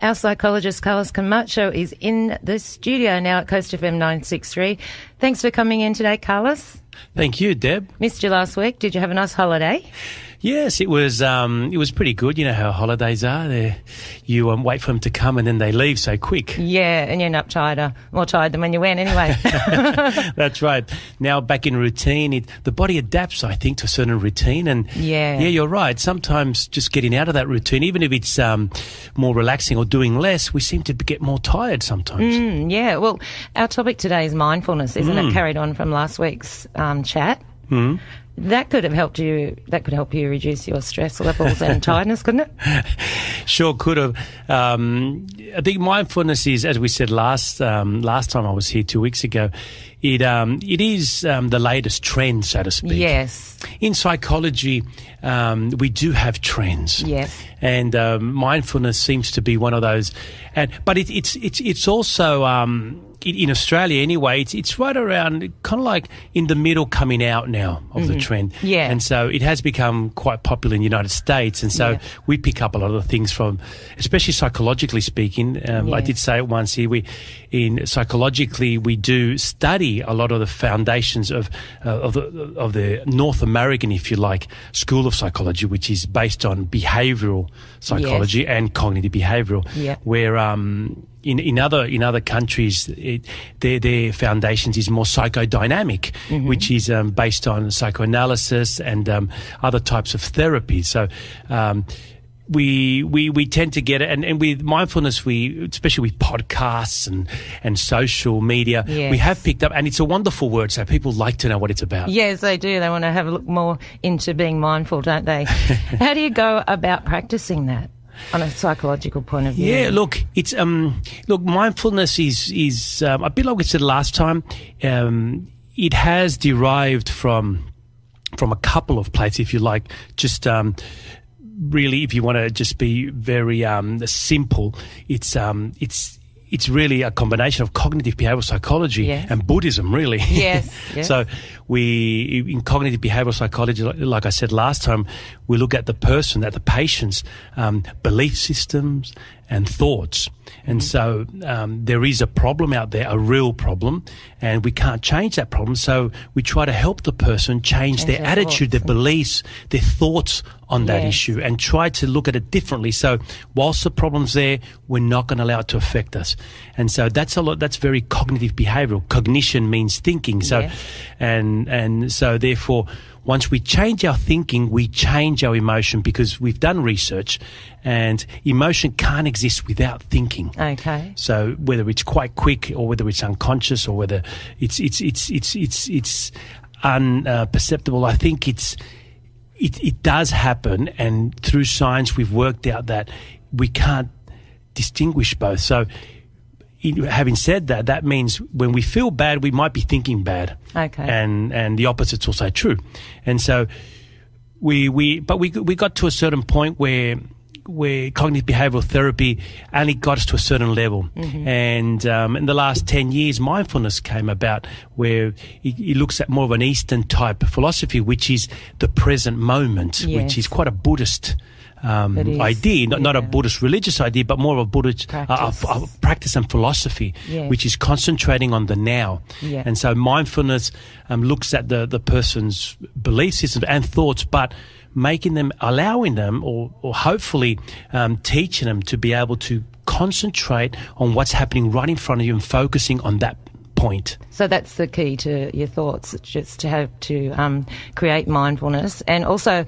Our psychologist, Carlos Camacho, is in the studio now at Coast FM 963. Thanks for coming in today, Carlos. Thank you, Deb. Missed you last week. Did you have a nice holiday? Yes, it was pretty good. You know how holidays are. You wait for them to come and then they leave so quick. Yeah, and you end up more tired than when you went anyway. That's right. Now back in routine, the body adapts, I think, to a certain routine. And yeah, you're right. Sometimes just getting out of that routine, even if it's more relaxing or doing less, we seem to get more tired sometimes. Yeah, well, our topic today is mindfulness, isn't it? Carried on from last week's chat. Mm. That could have helped you. That could help you reduce your stress levels and tiredness, couldn't it? Sure, could have. I think mindfulness is, as we said last time I was here 2 weeks ago, it is the latest trend, so to speak. Yes. In psychology, we do have trends. Yes. And mindfulness seems to be one of those. But it's also. In Australia anyway, it's right around kind of like in the middle coming out now of the trend. Yeah. And so it has become quite popular in the United States. And so we pick up a lot of the things from, especially psychologically speaking. I did say it once here, psychologically we do study a lot of the foundations of the North American, if you like, school of psychology, which is based on behavioral psychology and cognitive behavioral, where in other countries, their foundations is more psychodynamic, which is based on psychoanalysis and other types of therapy. So we tend to get it, and with mindfulness, especially with podcasts and social media, we have picked up, and it's a wonderful word, so people like to know what it's about. Yes, they do. They want to have a look more into being mindful, don't they? How do you go about practicing that on a psychological point of view? Yeah, look, it's mindfulness is a bit like we said last time. It has derived from a couple of places, if you like. Just really, if you want to just be very simple, it's really a combination of cognitive behavioral psychology and Buddhism, really. Yes. So in cognitive behavioral psychology, like I said last time, we look at the person, at the patient's belief systems and thoughts. And so there is a problem out there, a real problem, and we can't change that problem. So we try to help the person change their attitude, their beliefs, their thoughts on that issue, and try to look at it differently. So whilst the problem's there, we're not going to allow it to affect us. And so that's very cognitive behavioral. Cognition means thinking. So and so therefore, once we change our thinking, we change our emotion, because we've done research and emotion can't exist without thinking. Okay. So whether it's quite quick or whether it's unconscious or whether it's unperceptible, I think it does happen, and through science we've worked out that we can't distinguish both. So having said that, that means when we feel bad, we might be thinking bad. Okay. And the opposite's also true. And so we got to a certain point where cognitive behavioral therapy only got us to a certain level. And in the last 10 years, mindfulness came about, where it looks at more of an Eastern type philosophy, which is the present moment, which is quite a Buddhist idea, not a Buddhist religious idea, but more of a Buddhist practice and philosophy, which is concentrating on the now. And so mindfulness looks at the person's belief system and thoughts, but allowing them, or hopefully teaching them to be able to concentrate on what's happening right in front of you and focusing on that point. So that's the key to your thoughts, just to have to create mindfulness. And also,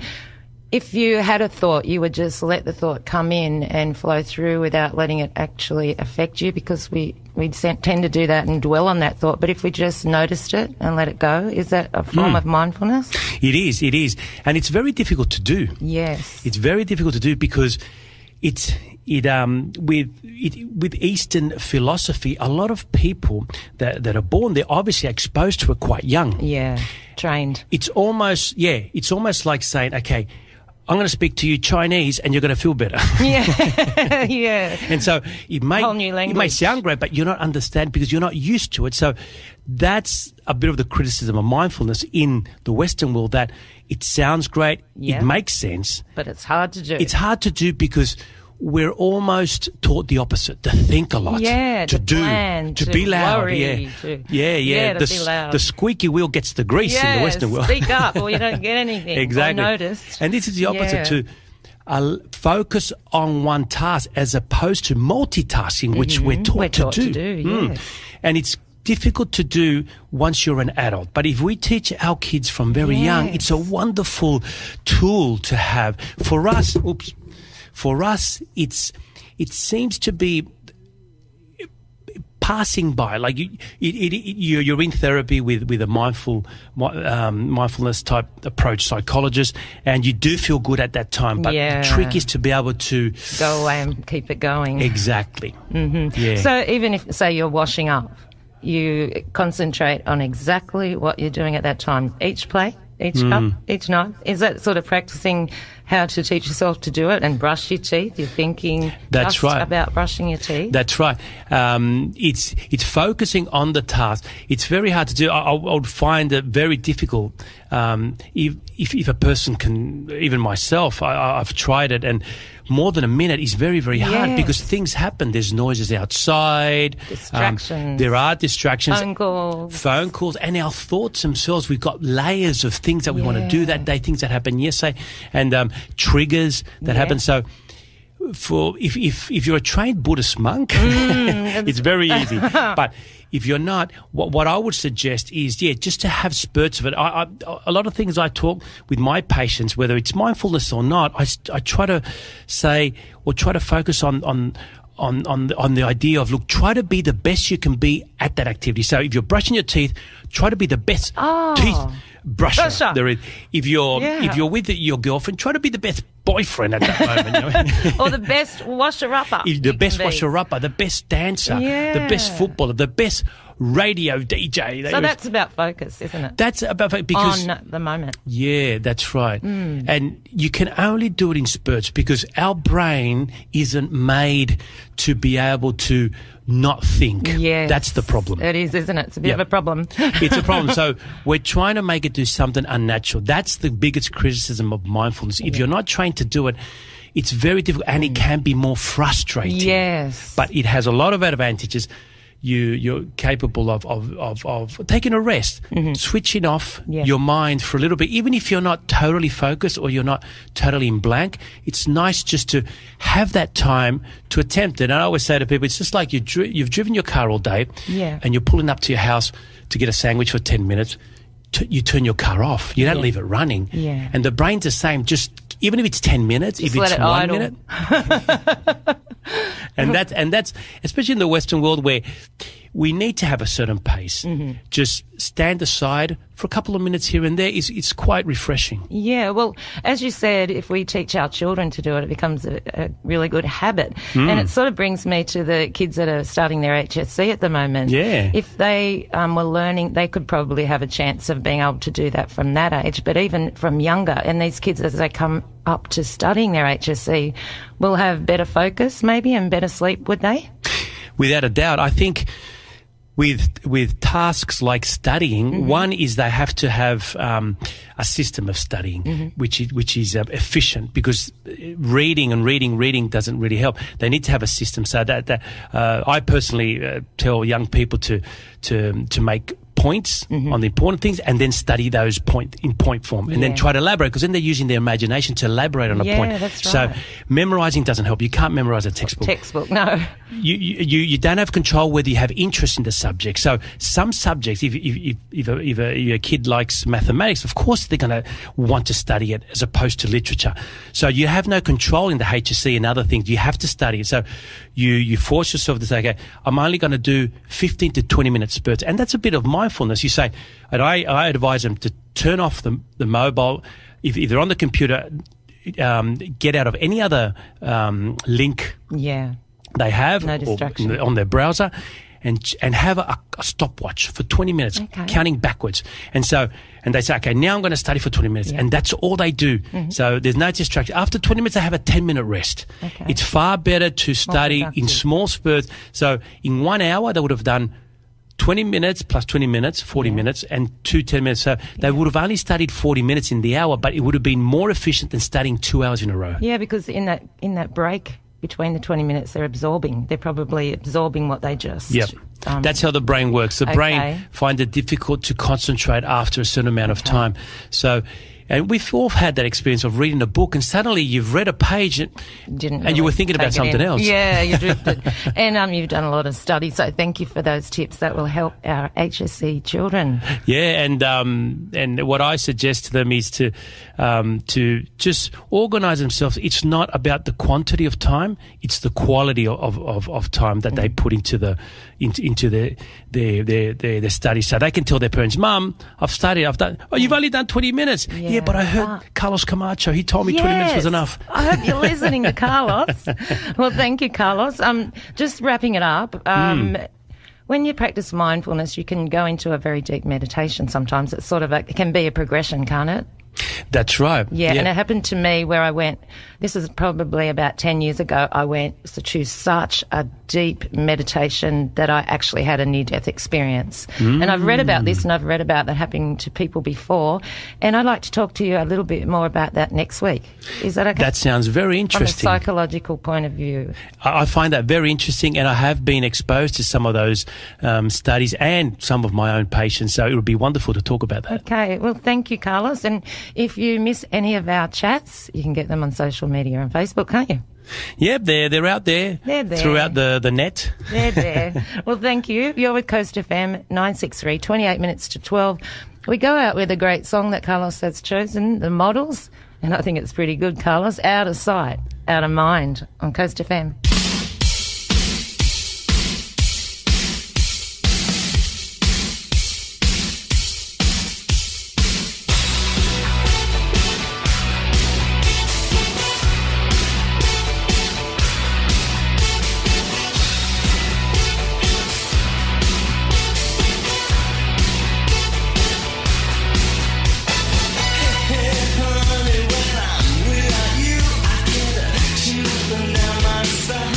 if you had a thought, you would just let the thought come in and flow through without letting it actually affect you, because we tend to do that and dwell on that thought. But if we just noticed it and let it go, is that a form of mindfulness? It is. And it's very difficult to do. Yes. It's very difficult to do, because with Eastern philosophy, a lot of people that are born, they're obviously exposed to it quite young. Yeah, trained. It's almost like saying, okay, I'm going to speak to you Chinese and you're going to feel better. Yeah, yeah. And so it may sound great, but you're not understanding because you're not used to it. So that's a bit of the criticism of mindfulness in the Western world, that it sounds great, it makes sense. But it's hard to do. It's hard to do because we're almost taught the opposite, to think a lot, to do, plan, to be loud. Worry, to be loud. The squeaky wheel gets the grease in the Western world. Speak up or you don't get anything. Exactly. Noticed. And this is the opposite to focus on one task as opposed to multitasking, which we're taught to do. And it's difficult to do once you're an adult. But if we teach our kids from very young, it's a wonderful tool to have. For us, it seems to be passing by. Like you're in therapy with a mindfulness type approach psychologist, and you do feel good at that time. But the trick is to be able to go away and keep it going. Exactly. So even if, say, you're washing up, you concentrate on exactly what you're doing at that time. Each plate, each cup, each night. Is that sort of practicing how to teach yourself to do it and brush your teeth? You're thinking about brushing your teeth? That's right. It's focusing on the task. It's very hard to do. I would find it very difficult if a person can, even myself, I've tried it, and more than a minute is very, very hard because things happen. There's noises outside. Distractions. There are distractions. Phone calls. And our thoughts themselves, we've got layers of things that we want to do that day, things that happened yesterday, and triggers that happen. So if you're a trained Buddhist monk, it's very easy. But if you're not, what I would suggest is, just to have spurts of it. A lot of things I talk with my patients, whether it's mindfulness or not, I try to say or try to focus on the idea of, look, try to be the best you can be at that activity. So if you're brushing your teeth, try to be the best teeth brusher there is. If you're with your girlfriend, try to be the best boyfriend at that moment. Or the best washer-upper. The best washer-upper, the best dancer, the best footballer, the best radio DJ. So that's about focus, isn't it? That's about focus. Because on the moment. Yeah, that's right. And you can only do it in spurts because our brain isn't made to be able to not think. Yes. That's the problem. It is, isn't it? It's a bit of a problem. It's a problem. So we're trying to make it do something unnatural. That's the biggest criticism of mindfulness. If you're not trained to do it, it's very difficult and it can be more frustrating. Yes. But it has a lot of advantages. You're capable of taking a rest, switching off your mind for a little bit. Even if you're not totally focused or you're not totally in blank, it's nice just to have that time to attempt it. And I always say to people, it's just like you've driven your car all day and you're pulling up to your house to get a sandwich for 10 minutes. You turn your car off. You don't leave it running. Yeah. And the brain's the same. Just even if it's 10 minutes, just if it's 1 minute. And Mm-hmm. that's especially in the Western world where we need to have a certain pace. Mm-hmm. Just stand aside for a couple of minutes here and there it's quite refreshing. Yeah, well, as you said, if we teach our children to do it, it becomes a really good habit. And it sort of brings me to the kids that are starting their HSC at the moment. Yeah. If they were learning, they could probably have a chance of being able to do that from that age, but even from younger. And these kids, as they come up to studying their HSC, will have better focus maybe and better sleep, would they? Without a doubt. I think with tasks like studying, one is they have to have a system of studying, which is efficient, because reading doesn't really help. They need to have a system. So that I personally tell young people to make points on the important things and then study those in point form and then try to elaborate, because then they're using their imagination to elaborate on a point. That's So right. memorizing doesn't help. You can't memorize a textbook. No. You don't have control whether you have interest in the subject. So some subjects, if a kid likes mathematics, of course they're going to want to study it as opposed to literature. So you have no control in the HSC and other things. You have to study it. So you force yourself to say, okay, I'm only going to do 15 to 20 minute spurts. And that's a bit of mindfulness. You say, and I advise them to turn off the mobile. If they're on the computer, get out of any other link they have on their browser, and have a stopwatch for 20 minutes, counting backwards. And they say, okay, now I'm going to study for 20 minutes. And that's all they do. So there's no distraction. After 20 minutes, they have a 10-minute rest. It's far better to study in small spurts. So in 1 hour, they would have done 20 minutes plus 20 minutes, 40 minutes, and 10 minutes. So they would have only studied 40 minutes in the hour, but it would have been more efficient than studying 2 hours in a row. Yeah, because in that break between the 20 minutes they're absorbing. They're probably absorbing what they just... Yep. That's how the brain works. The brain Okay. finds it difficult to concentrate after a certain amount of time. So, and we've all had that experience of reading a book and suddenly you've read a page and you were thinking about something else. Yeah, you drifted. And you've done a lot of studies, so thank you for those tips. That will help our HSC children. Yeah, and what I suggest to them is to just organise themselves. It's not about the quantity of time; it's the quality of time that they put into their study. So they can tell their parents, "Mum, I've studied. I've done. Oh, you've only done 20 minutes. Yeah, but I heard Carlos Camacho. He told me 20 minutes was enough." I hope you're listening to Carlos. Well, thank you, Carlos. Just wrapping it up. When you practice mindfulness, you can go into a very deep meditation sometimes. It's sort of it can be a progression, can't it? That's right. Yeah, and it happened to me where I went, this is probably about 10 years ago, I went to such a deep meditation that I actually had a near-death experience. And I've read about this and I've read about that happening to people before. And I'd like to talk to you a little bit more about that next week. Is that okay? That sounds very interesting. From a psychological point of view. I find that very interesting, and I have been exposed to some of those studies and some of my own patients, so it would be wonderful to talk about that. Okay, well, thank you, Carlos. And if you miss any of our chats, you can get them on social media and Facebook, can't you? Yeah, they're out there. They're there. Throughout the net. They're there. Well, thank you. You're with Coast FM 963, 28 minutes to 12. We go out with a great song that Carlos has chosen, The Models, and I think it's pretty good, Carlos. Out of Sight, Out of Mind on Coast FM. Honey, when I'm without you, I can't shoot them down my side.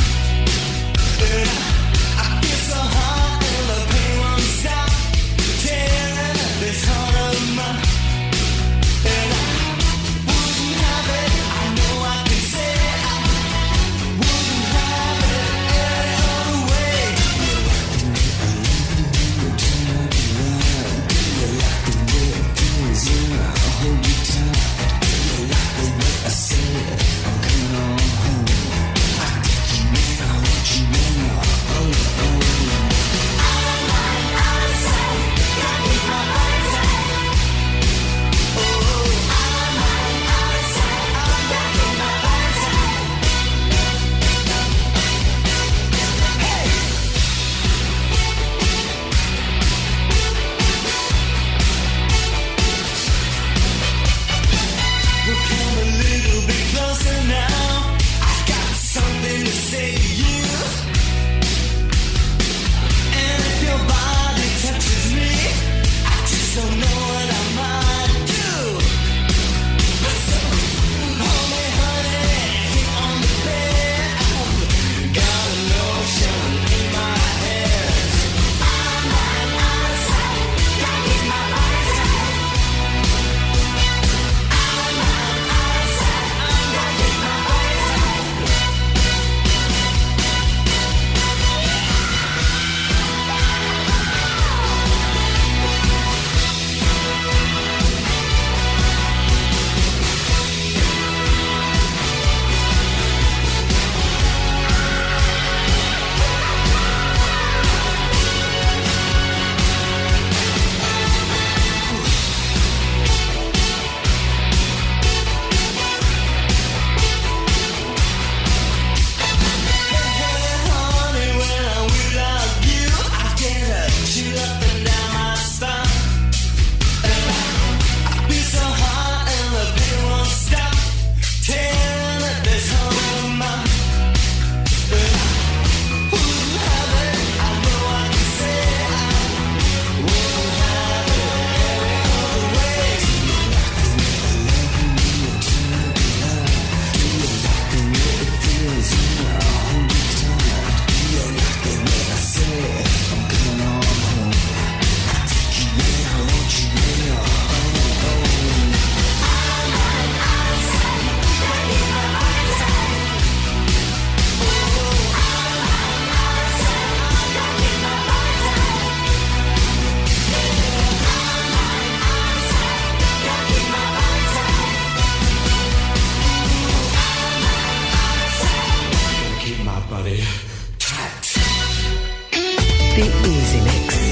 The Easy Mix.